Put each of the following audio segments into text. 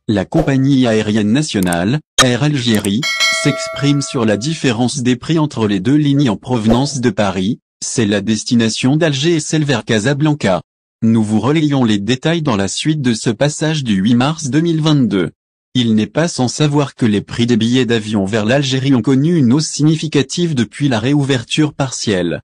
La compagnie aérienne nationale, Air Algérie, s'exprime sur la différence des prix entre les deux lignes en provenance de Paris, c'est la destination d'Alger et celle vers Casablanca. Nous vous relayons les détails dans la suite de ce passage du 8 mars 2022. Il n'est pas sans savoir que les prix des billets d'avion vers l'Algérie ont connu une hausse significative depuis la réouverture partielle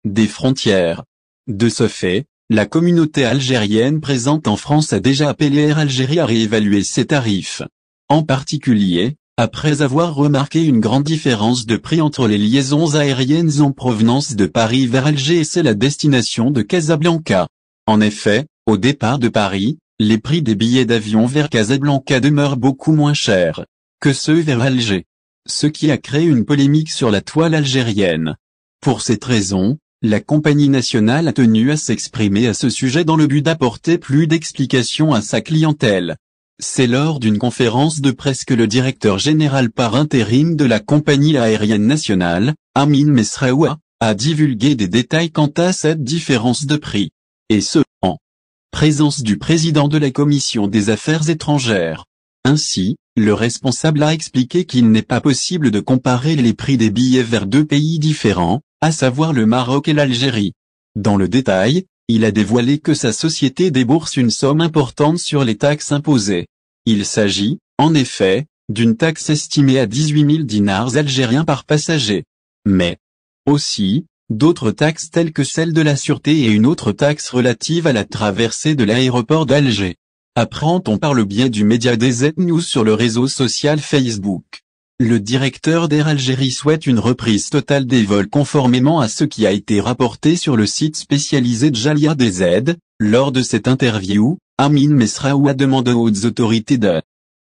des frontières. De ce fait, la communauté algérienne présente en France a déjà appelé Air Algérie à réévaluer ses tarifs. En particulier, après avoir remarqué une grande différence de prix entre les liaisons aériennes en provenance de Paris vers Alger et c'est la destination de Casablanca. En effet, au départ de Paris, les prix des billets d'avion vers Casablanca demeurent beaucoup moins chers que ceux vers Alger. Ce qui a créé une polémique sur la toile algérienne. Pour cette raison, la compagnie nationale a tenu à s'exprimer à ce sujet dans le but d'apporter plus d'explications à sa clientèle. C'est lors d'une conférence de presse que le directeur général par intérim de la compagnie aérienne nationale, Amin Mesraoua, a divulgué des détails quant à cette différence de prix. Et ce, en présence du président de la commission des affaires étrangères. Ainsi, le responsable a expliqué qu'il n'est pas possible de comparer les prix des billets vers deux pays différents, à savoir le Maroc et l'Algérie. Dans le détail, il a dévoilé que sa société débourse une somme importante sur les taxes imposées. Il s'agit, en effet, d'une taxe estimée à 18 000 dinars algériens par passager. Mais aussi, d'autres taxes telles que celle de la sûreté et une autre taxe relative à la traversée de l'aéroport d'Alger. Apprend-on par le biais du média DZ News sur le réseau social Facebook. Le directeur d'Air Algérie souhaite une reprise totale des vols conformément à ce qui a été rapporté sur le site spécialisé de Jalia DZ. Lors de cette interview, Amin Mesraoua demande aux autorités de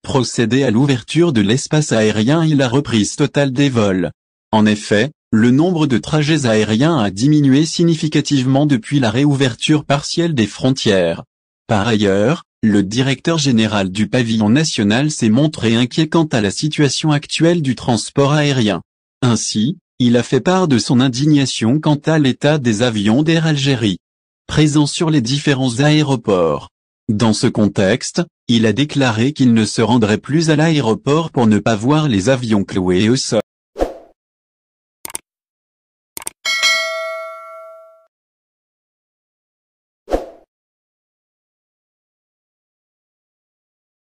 procéder à l'ouverture de l'espace aérien et la reprise totale des vols. En effet, le nombre de trajets aériens a diminué significativement depuis la réouverture partielle des frontières. Par ailleurs, le directeur général du pavillon national s'est montré inquiet quant à la situation actuelle du transport aérien. Ainsi, il a fait part de son indignation quant à l'état des avions d'Air Algérie présents sur les différents aéroports. Dans ce contexte, il a déclaré qu'il ne se rendrait plus à l'aéroport pour ne pas voir les avions cloués au sol.